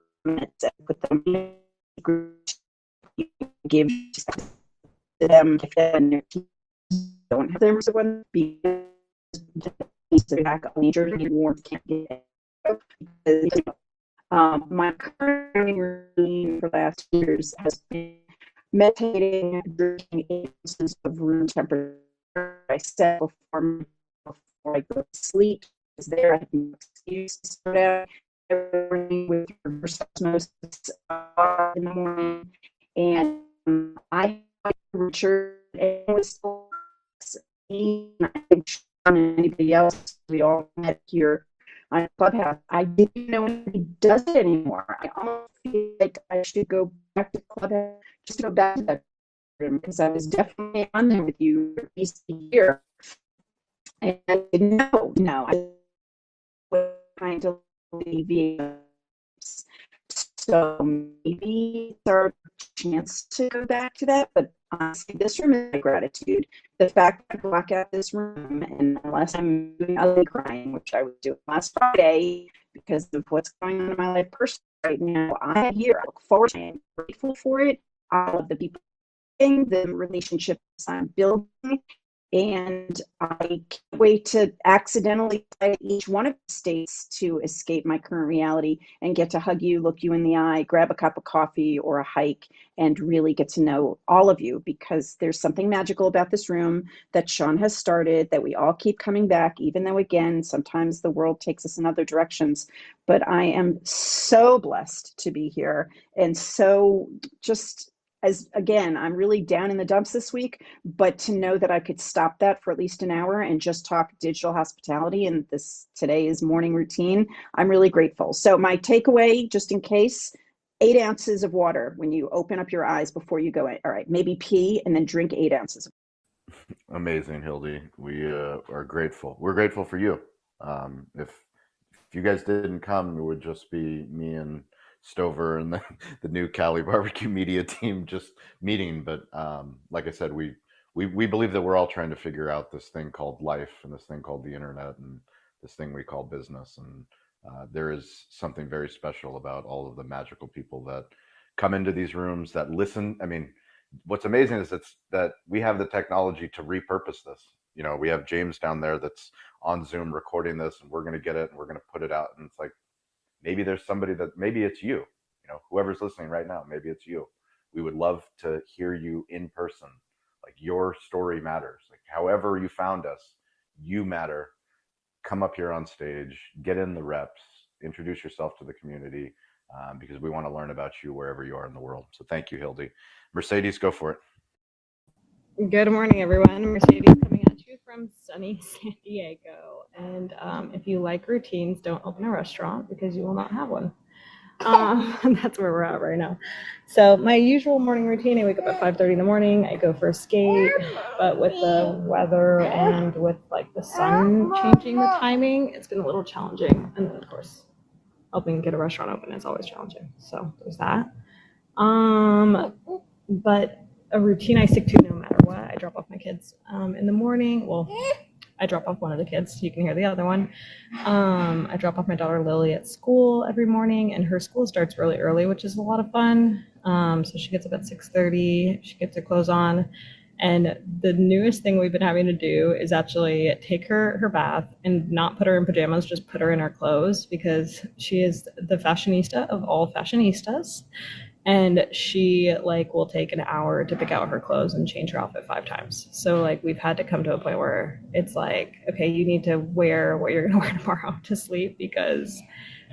put them in a group, give to them if their kids don't have them, so when back on journey warmth can't get my current routine for the last years has been meditating, drinking 8 ounces of room temperature. I said before I go to sleep, is there I have no excuse to start out every morning with reverse osmosis in the morning, and I Richard and was still I think Sean and anybody else we all met here on Clubhouse. I didn't know anybody does it anymore. I almost feel like I should go back to Clubhouse, just to go back to that room, because I was definitely on there with you at least a year. And no, I was trying to alleviate. So maybe it's our chance to go back to that. But honestly, this room is my gratitude. The fact that I block out this room, and unless I'm doing ugly crying, which I was doing last Friday because of what's going on in my life personally right now, I'm here. I look forward to it. I'm grateful for it. I love the people, the relationships I'm building. And I can't wait to accidentally play each one of the states to escape my current reality and get to hug you, look you in the eye, grab a cup of coffee or a hike, and really get to know all of you, because there's something magical about this room that Sean has started that we all keep coming back, even though, again, sometimes the world takes us in other directions. But I am so blessed to be here, and so just as, again, I'm really down in the dumps this week, but to know that I could stop that for at least an hour and just talk digital hospitality and today's morning routine, I'm really grateful. So my takeaway, just in case, 8 ounces of water when you open up your eyes before you go in. All right, maybe pee and then drink 8 ounces. Amazing, Hildy. We are grateful. We're grateful for you. If you guys didn't come, it would just be me and Stover and the new Cali barbecue media team just meeting. But like I said, we believe that we're all trying to figure out this thing called life and this thing called the internet and this thing we call business. And there is something very special about all of the magical people that come into these rooms that listen. I mean, what's amazing is that we have the technology to repurpose this. We have James down there that's on Zoom recording this, and we're going to get it and we're going to put it out. And it's like, maybe there's somebody that, maybe it's you, whoever's listening right now, maybe it's you. We would love to hear you in person. Like, your story matters. Like, however you found us, you matter. Come up here on stage, get in the reps, introduce yourself to the community, because we want to learn about you wherever you are in the world. So thank you, Hildy. Mercedes, go for it. Good morning, everyone. Mercedes coming at you from sunny San Diego. And if you like routines, don't open a restaurant because you will not have one. That's where we're at right now. So my usual morning routine, I wake up at 5:30 in the morning. I go for a skate, but with the weather and with like the sun changing the timing, it's been a little challenging. And then, of course, helping get a restaurant open is always challenging. So there's that. But a routine I stick to no matter what. I drop off my kids in the morning. Well, I drop off one of the kids so you can hear the other one. I drop off my daughter Lily at school every morning, and her school starts really early, which is a lot of fun. So she gets up at 6:30. She gets her clothes on, and the newest thing we've been having to do is actually take her bath and not put her in pajamas, just put her in her clothes, because she is the fashionista of all fashionistas, and she like will take an hour to pick out her clothes and change her outfit 5 times. So like we've had to come to a point where it's like, okay, you need to wear what you're gonna wear tomorrow to sleep, because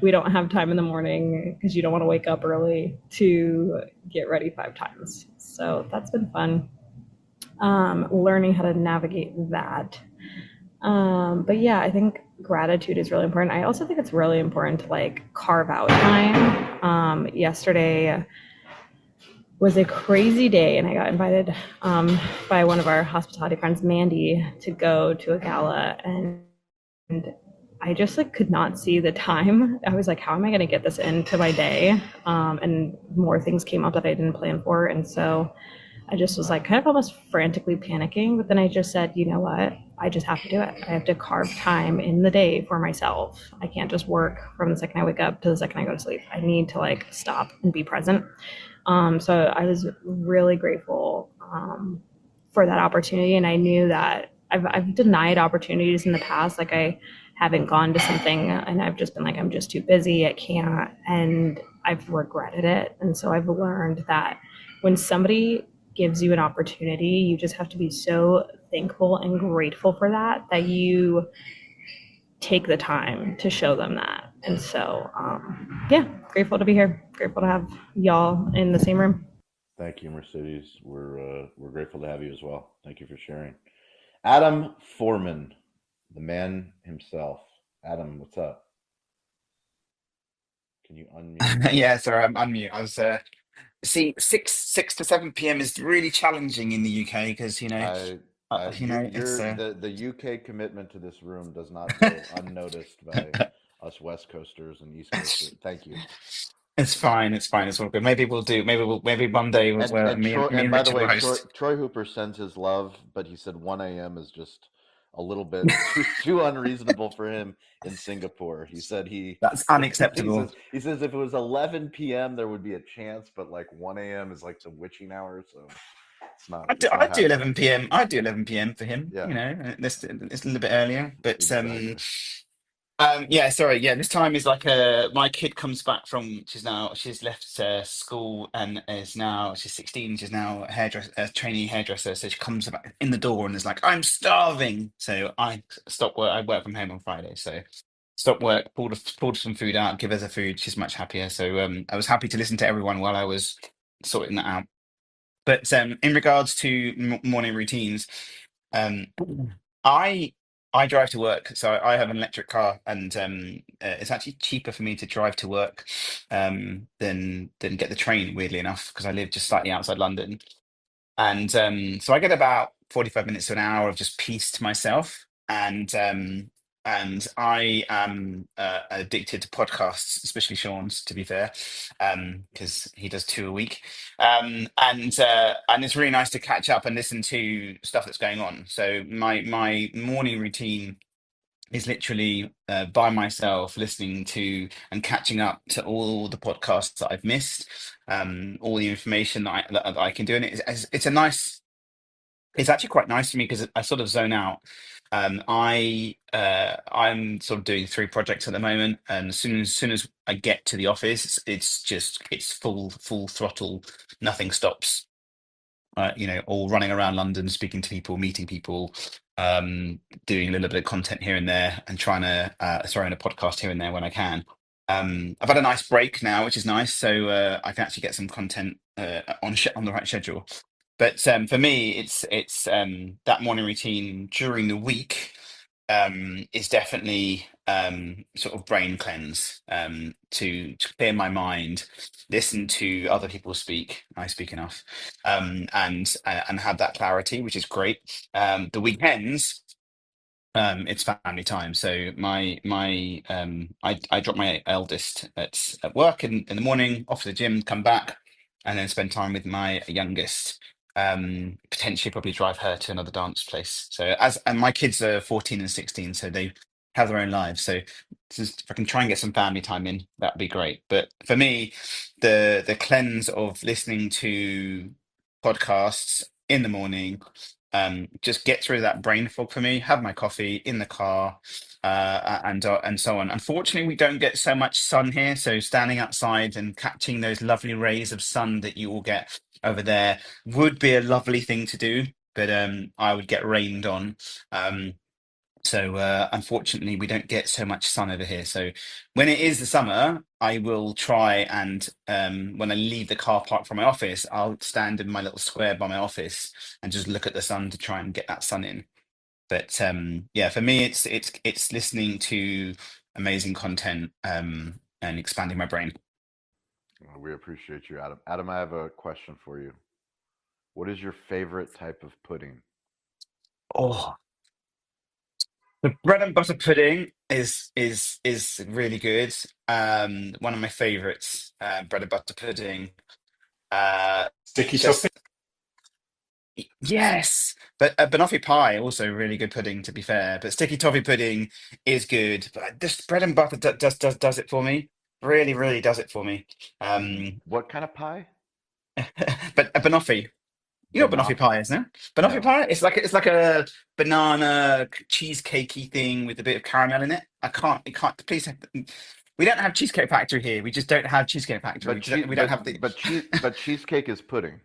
we don't have time in the morning, because you don't want to wake up early to get ready 5 times. So that's been fun. Learning how to navigate that. But yeah, I think gratitude is really important. I also think it's really important to like carve out time. Yesterday was a crazy day, and I got invited by one of our hospitality friends, Mandy, to go to a gala, and I just like could not see the time. I was like, how am I going to get this into my day? And more things came up that I didn't plan for, and so I just was like kind of almost frantically panicking. But then I just said, you know what? I just have to do it. I have to carve time in the day for myself. I can't just work from the second I wake up to the second I go to sleep. I need to like stop and be present. So I was really grateful for that opportunity, and I knew that I've denied opportunities in the past. Like I haven't gone to something, and I've just been like, I'm just too busy. I can't, and I've regretted it. And so I've learned that when somebody gives you an opportunity, you just have to be so thankful and grateful for that, that you take the time to show them that. And so, yeah, grateful to be here. Grateful to have y'all in the same room. Thank you, Mercedes. We're grateful to have you as well. Thank you for sharing. Adam Foreman, the man himself. Adam, what's up? Can you unmute? Yeah, sorry, I'm unmute. I was see, six to 7 p.m. is really challenging in the UK because it's The UK commitment to this room does not go unnoticed by us West Coasters and East Coasters. Thank you. it's fine, it's fine, it's all good. Maybe one day where And Troy, me and and by the Richard will way, host. Troy Hooper sends his love, but he said 1 a.m. is just a little bit too unreasonable for him in Singapore. He said That's unacceptable. he says if it was 11 p.m. there would be a chance, but like 1 a.m. is like the witching hour, so it's not I'd do happening. 11 p.m. I'd do 11 p.m. for him. Yeah, It's a little bit earlier, but exactly. Yeah, sorry. Yeah, this time is like my kid comes back from she's left school and she's 16. She's now a hairdresser, a trainee hairdresser. So she comes back in the door and is like, "I'm starving." So I stop work. I work from home on Friday, so stop work, pulled some food out, give her the food. She's much happier. So I was happy to listen to everyone while I was sorting that out. But in regards to morning routines, um, I I drive to work, so I have an electric car, and it's actually cheaper for me to drive to work than get the train. Weirdly enough, because I live just slightly outside London, and so I get about 45 minutes to an hour of just peace to myself, and I am addicted to podcasts, especially Sean's, to be fair, because he does two a week, and it's really nice to catch up and listen to stuff that's going on. So my morning routine is literally by myself listening to and catching up to all the podcasts that I've missed, all the information that I can do, and it's a nice. It's actually quite nice for me because I sort of zone out. I'm sort of doing three projects at the moment, and as soon as I get to the office, it's full throttle, nothing stops. All running around London, speaking to people, meeting people, doing a little bit of content here and there, and trying to throw in a podcast here and there when I can. I've had a nice break now, which is nice, so I can actually get some content on the right schedule. But for me, it's that morning routine during the week is definitely sort of brain cleanse, to clear my mind, listen to other people speak. I speak enough, and have that clarity, which is great. The weekends, it's family time. So I drop my eldest at work in the morning, off to the gym, come back, and then spend time with my youngest. Potentially probably drive her to another dance place. So and my kids are 14 and 16, so they have their own lives. So just, if I can try and get some family time in, that'd be great. But for me, the cleanse of listening to podcasts in the morning, just get through that brain fog for me, have my coffee in the car, and so on. Unfortunately, we don't get so much sun here, so standing outside and catching those lovely rays of sun that you will get over there would be a lovely thing to do, but I would get rained on. So unfortunately, we don't get so much sun over here. So when it is the summer, I will try and when I leave the car park from my office, I'll stand in my little square by my office and just look at the sun to try and get that sun in. But yeah, for me, it's listening to amazing content and expanding my brain. Well, we appreciate you, Adam. Adam, I have a question for you. What is your favorite type of pudding? Oh, the bread and butter pudding is really good. One of my favorites, bread and butter pudding. Sticky toffee. Just yes, but banoffee pie also really good pudding to be fair. But sticky toffee pudding is good. But this bread and butter does it for me. Really, really does it for me. What kind of pie? But a banoffee. You know what banoffee Banoffee? pie is, no? Banoffee No. pie? It's like a banana cheesecakey thing with a bit of caramel in it. It can't. Please, we don't have Cheesecake Factory here. We just don't have Cheesecake Factory. But We don't have the. but cheesecake is pudding.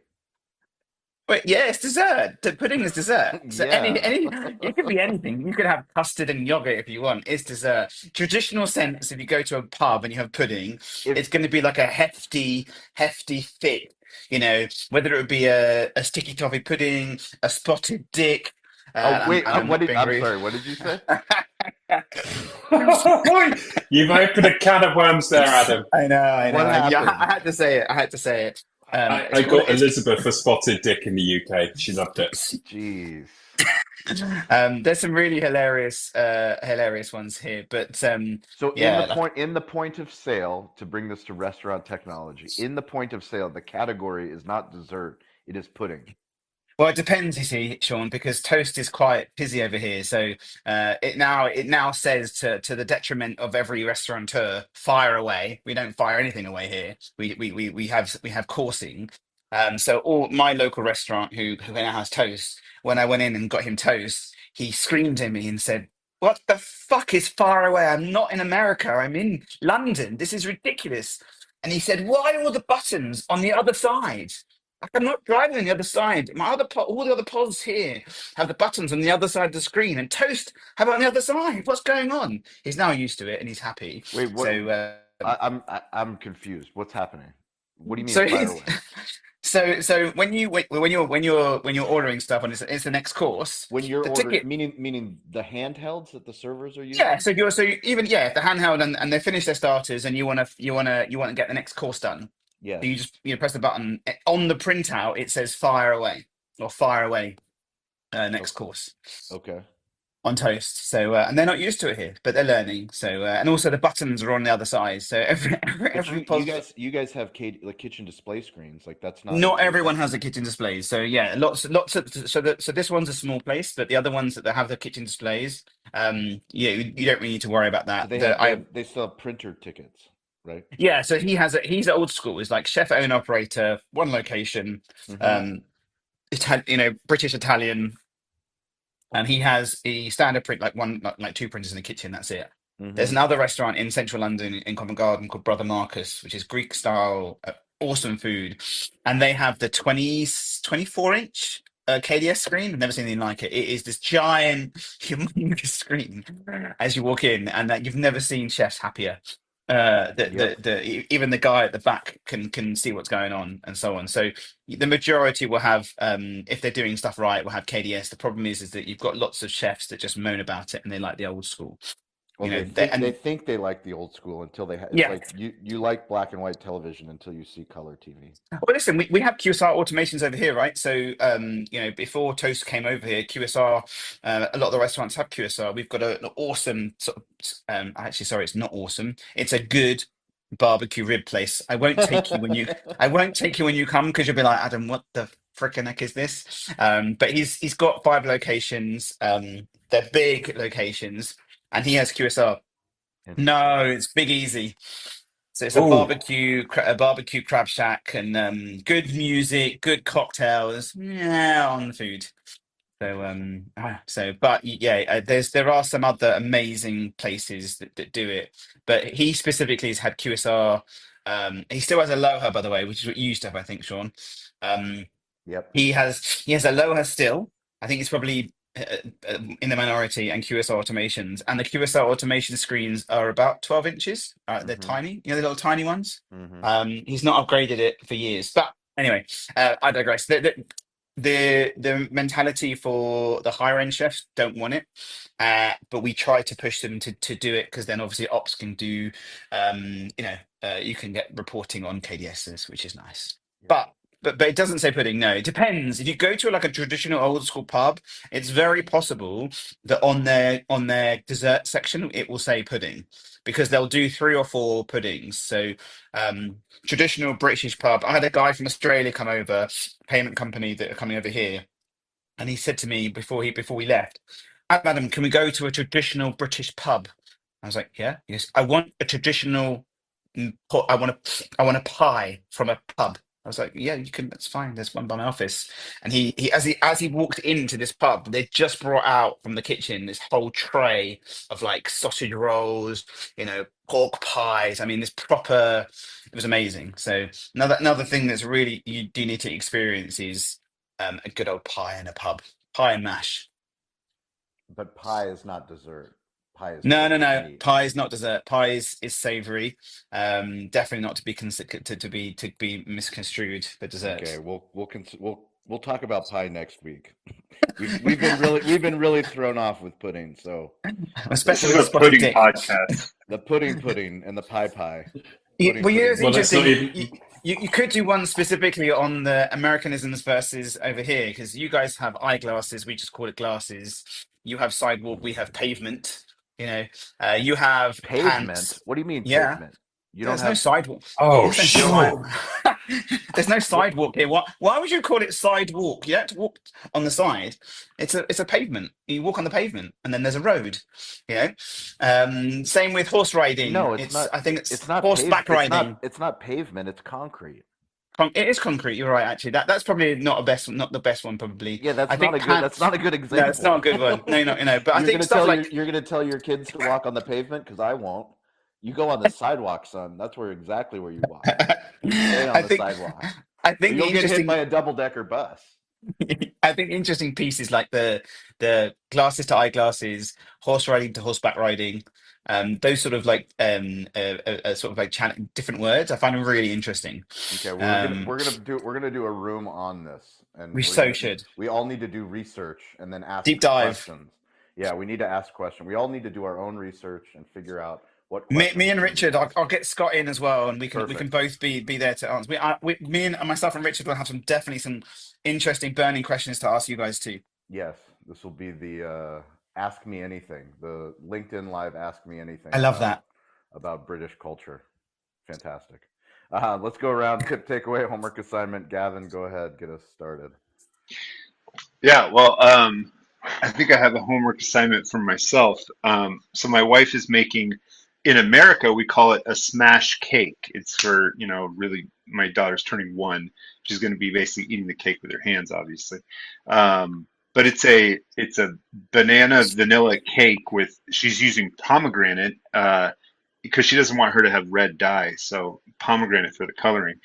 Wait, yeah, it's dessert. The pudding is dessert. So Yeah. any it could be anything. You could have custard and yogurt if you want. It's dessert. Traditional sense, if you go to a pub and you have pudding, If it's going to be like a hefty, thick. Whether it would be a sticky toffee pudding, a spotted dick. oh wait, And I'm what not did being I'm rude. sorry, what did you say? You've opened a can of worms there, Adam. I know. What Yeah, happened? I had to say it. I had to say it. I It's called got Elizabeth a spotted dick in the UK. She loved it. Jeez. there's some really hilarious ones here, but So yeah, like, in the point of sale, to bring this to restaurant technology, in the point of sale, the category is not dessert, it is pudding. well, it depends, you see, Sean, because toast is quite busy over here. So it now says to the detriment of every restaurateur, fire away. We don't fire anything away here. We have coursing. So all my local restaurant who now has toast. When I went in and got him toast, he screamed at me and said, "What the fuck is far away? I'm not in America. I'm in London. This is ridiculous." And he said, "Why are all the buttons on the other side? Like, I'm not driving on the other side. All the other pods here have the buttons on the other side of the screen, and toast have it on the other side. What's going on?" He's now used to it and he's happy. Wait, what? So, I'm confused. What's happening? What do you mean so fire he's away? so when you're ordering stuff and it's the next course, When you're the ordering, ticket. meaning the handhelds that the servers are Yeah, using? even if the handheld and they finish their starters and you want to get the next course done. Yes. So you just press the button on the printout. It says fire away or fire away next course Okay. on toast. So and they're not used to it here, but they're learning. So and also the buttons are on the other side. So every But every you guys have like kitchen display screens. Like that's not not easy to everyone get has to. a kitchen display. So yeah, lots of so this one's a small place, but the other ones that have the kitchen displays, yeah, you don't really need to worry about So that. I they still have printer tickets, right? Yeah, so he's old school. He's like chef, owner, operator, one location, Mm-hmm. um, British Italian, and he has a standard print like one like two printers in the kitchen. That's it. There's Mm-hmm. another restaurant in central London in Covent Garden called Brother Marcus, which is Greek style, awesome food, and they have the 24-inch KDS screen. I've never seen anything like it. It is this giant, humongous screen as you walk in, and that you've never seen chefs happier. Yep. Even the guy at the back can see what's going on and so on. So the majority will have, if they're doing stuff right, will have KDS. The problem is that you've got lots of chefs that just moan about it and they like the old school. Well, they And think they like the old school until it's yeah. like you like black and white television until you see color TV. Well, listen, we have QSR automations over here, right? So, before Toast came over here, QSR, a lot of the restaurants have QSR. We've got an awesome sort of, actually, sorry, it's not awesome. It's a good barbecue rib place. I won't take you when you come, because you'll be like, Adam, what the frickin' heck is this? But he's got 5 locations. They're big locations, and he has QSR. Interesting. No, it's Big Easy. So it's a Oh, barbecue crab shack, and good music, good cocktails, yeah, on the food. So Interesting. but yeah, there are some other amazing places that do it, but he specifically has had QSR. He still has Aloha, by the way, which is what you used to have, I think, Sean. Um, Yep. he has Aloha still. I think it's probably in the minority, and QSR automations. And the QSR automation screens are about 12 inches. They're Mm-hmm. tiny, the little tiny ones. Mm-hmm. He's not upgraded it for years. But anyway, I digress. The mentality for the higher end chefs don't want it, but we try to push them to do it, because then obviously ops can do, you can get reporting on KDSs, which is nice. Yep. But it doesn't say pudding. No, it depends. If you go to like a traditional old school pub, it's very possible that on their dessert section it will say pudding, because they'll do 3 or 4 puddings. So traditional British pub. I had a guy from Australia come over, payment company that are coming over here, and he said to me before we left, Madam, can we go to a traditional British pub? I was like, yeah. Yes, I want a traditional. I want a pie from a pub. I was like, yeah, you can. That's fine. There's one by my office. And as he walked into this pub, they just brought out from the kitchen this whole tray of like sausage rolls, pork pies. I mean, this proper. It was amazing. So another thing that's really you do need to experience is a good old pie in a pub, pie and mash. But pie is not dessert. Pie is No, no, cooked no. meat. Pie is not dessert. Pie is savory. Definitely not to be to be misconstrued for Okay, desserts. we'll talk about pie next week. We've been really thrown off with pudding, so This Especially is with a spotted pudding dick. podcast. the pudding and the pie. Well, it's Well, let's not interesting. You, even. you you could do one specifically on the Americanisms versus over here, because you guys have eyeglasses. We just call it glasses. You have sidewalk. We have pavement. You know, you have Pavement? pants. What do you mean Yeah, pavement? You don't there's no have sidewalk. oh, There's no you don't side. shoot. There's no what sidewalk here. Why would you call it sidewalk? You don't have to walk on the side. It's a pavement. You walk on the pavement, and then there's a road. You know. Same with horse riding. No, I think it's it's not horseback riding. it's not pavement, it's concrete. It is concrete. You're right. Actually, that's probably not the best one. Probably. Yeah, I think that's pants. not a good No, it's not example. a good one. No, not But I think stuff like You're gonna tell your kids to walk on the pavement, because I won't. You go on the sidewalk, son. That's exactly where you walk. You stay on I the think sidewalk. I Or think the you'll get hit by interesting a double-decker bus. I think the interesting pieces like the glasses to eyeglasses, horse riding to horseback riding, those sort of like sort of like different words. I find them really interesting. Okay, Um, we're gonna do a room on this, and we so should we all need to do research and then ask deep dive. questions. Yeah, we need to ask questions. We all need to do our own research and figure out what Me questions and we're gonna be Richard, I'll asking. get Scott in as well, and we can Perfect. both be there to answer. Me and myself and Richard will have definitely some interesting burning questions to ask you guys too. Yes, this will be the Ask Me Anything, the LinkedIn Live Ask Me I Anything love that. about British culture. Fantastic. Let's go around. Tip, takeaway, homework assignment. Gavin, go ahead, get us started. Yeah, well, I think I have a homework assignment for myself. So my wife is making, in America, we call it a smash cake. It's for, really, my daughter's turning 1. She's going to be basically eating the cake with her hands, obviously. But it's a banana vanilla cake she's using pomegranate, because she doesn't want her to have red dye, so pomegranate for the coloring.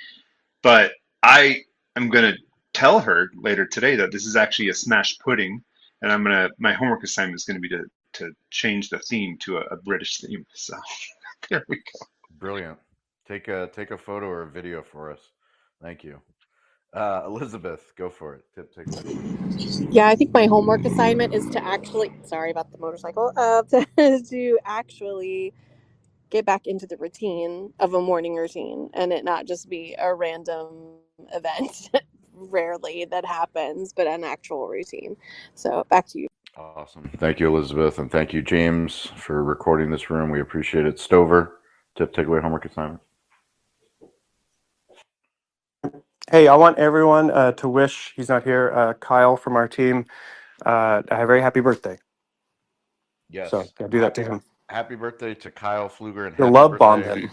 But I am going to tell her later today that this is actually a smash pudding, and my homework assignment is going to be to change the theme to a British theme. So there we go. Brilliant. Take a photo or a video for us. Thank you. Elizabeth, go for it. Tip, takeaway, homework assignment. Yeah, I think my homework assignment is to actually, sorry about the motorcycle, to actually get back into the routine of a morning routine, and it not just be a random event, rarely that happens, but an actual routine. So back to you. Awesome. Thank you, Elizabeth, and thank you, James, for recording this room. We appreciate it. Stover, tip, takeaway, homework assignment. Hey, I want everyone to wish, he's not here, Kyle from our team, a very happy birthday. So Yes, yeah, do that to him. happy birthday to Kyle Fluger, and You love bomb him.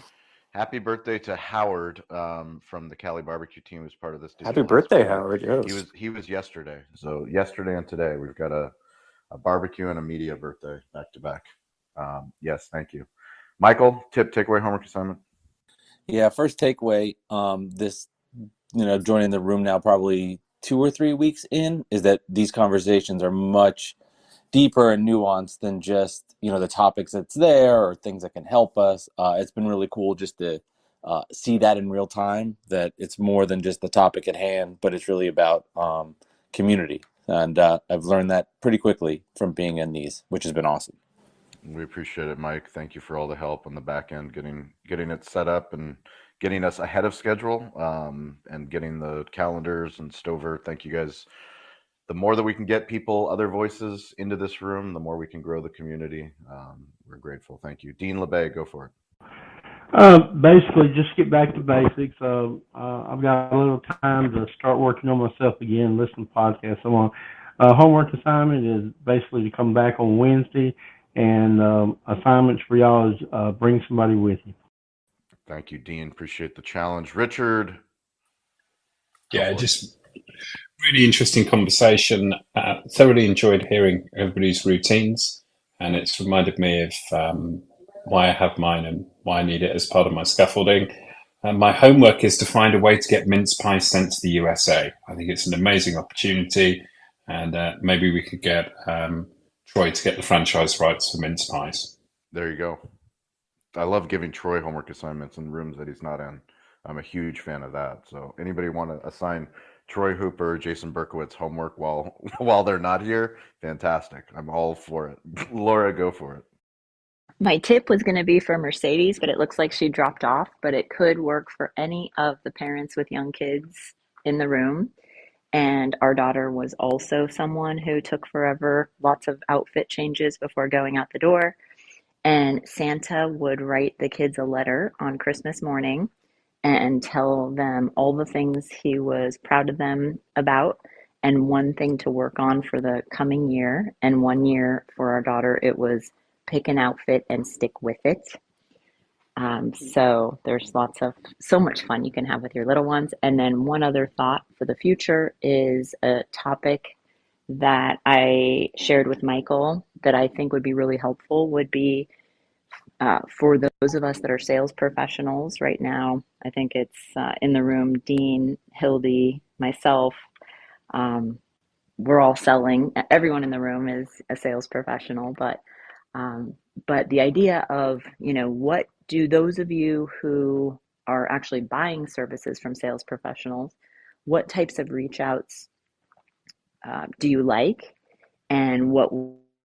happy birthday to Howard from the Cali barbecue team, who's part of this Happy digital birthday, hospitality. Howard. Yes. He was yesterday. So yesterday and today we've got a barbecue and a media birthday back to back. Yes, thank you, Michael. Tip, takeaway, homework assignment. Yeah, first takeaway, this, joining the room now probably 2 or 3 weeks in, is that these conversations are much deeper and nuanced than just, the topics that's there or things that can help us. It's been really cool just to see that in real time, that it's more than just the topic at hand, but it's really about community. And I've learned that pretty quickly from being in these, which has been awesome. We appreciate it, Mike. Thank you for all the help on the back end, getting it set up and getting us ahead of schedule, and getting the calendars and Stover. Thank you guys. The more that we can get people, other voices into this room, the more we can grow the community. We're grateful. Thank you, Dean LeBay. Go for it. Basically, just get back to basics. I've got a little time to start working on myself again, listen to podcasts, so on. Homework assignment is basically to come back on Wednesday, and assignments for y'all is bring somebody with you. Thank you, Dean. Appreciate the challenge. Richard. Yeah, just really interesting conversation. Thoroughly enjoyed hearing everybody's routines, and it's reminded me of why I have mine and why I need it as part of my scaffolding. My homework is to find a way to get mince pie sent to the USA. I think it's an amazing opportunity, and maybe we could get Troy to get the franchise rights for mince pies. There you go. I love giving Troy homework assignments in rooms that he's not in. I'm a huge fan of that. So anybody want to assign Troy Hooper, Jason Berkowitz homework while they're not here? Fantastic. I'm all for it. Laura, go for it. My tip was going to be for Mercedes, but it looks like she dropped off, but it could work for any of the parents with young kids in the room. And our daughter was also someone who took forever, lots of outfit changes before going out the door. And Santa would write the kids a letter on Christmas morning and tell them all the things he was proud of them about, and one thing to work on for the coming year. And one year for our daughter, it was pick an outfit and stick with it. So there's so much fun you can have with your little ones. And then one other thought for the future is a topic that I shared with Michael that I think would be really helpful would be for those of us that are sales professionals right now. I think it's in the room, Dean, Hildy, myself. We're all selling. Everyone in the room is a sales professional, but the idea of, what do those of you who are actually buying services from sales professionals, what types of reach outs do you like? And what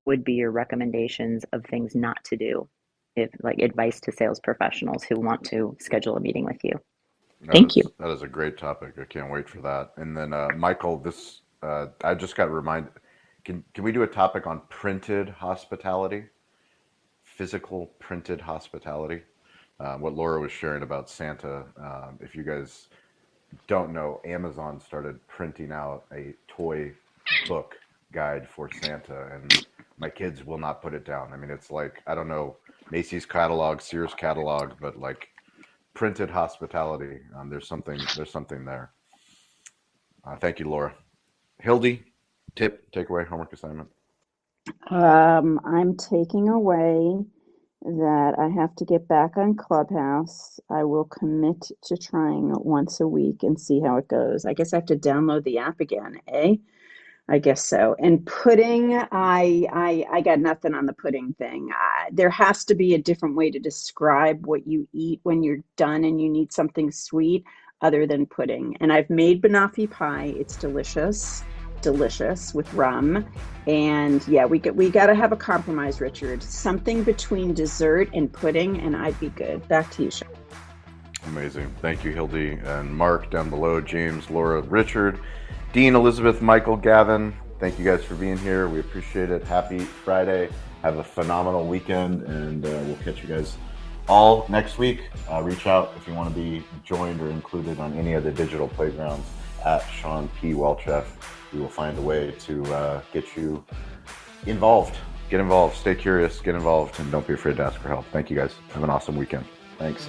would be your recommendations of things not to do, if like advice to sales professionals who want to schedule a meeting with you? Thank you. That is a great topic. I can't wait for that. And then Michael, I just got reminded. Can we do a topic on printed hospitality? Physical printed hospitality. What Laura was sharing about Santa. If you guys don't know, Amazon started printing out a toy book guide for Santa, and my kids will not put it down. I mean, it's like, I don't know, Macy's catalog, Sears catalog, but like printed hospitality. There's something there. Thank you, Laura. Hildy, tip, takeaway, homework assignment. I'm taking away that I have to get back on Clubhouse. I will commit to trying it once a week and see how it goes. I guess I have to download the app again, eh? I guess so. And pudding, I got nothing on the pudding thing. There has to be a different way to describe what you eat when you're done and you need something sweet other than pudding. And I've made banoffee pie. It's delicious with rum. And yeah, we got to have a compromise, Richard. Something between dessert and pudding, and I'd be good. Back to you, Sean. Amazing. Thank you, Hildy and Mark down below, James, Laura, Richard, Dean, Elizabeth, Michael, Gavin. Thank you guys for being here. We appreciate it. Happy Friday. Have a phenomenal weekend, and we'll catch you guys all next week. Reach out if you want to be joined or included on any of the digital playgrounds at Sean P. Welchef. We will find a way to get you involved. Get involved. Stay curious. Get involved. And don't be afraid to ask for help. Thank you guys. Have an awesome weekend. Thanks.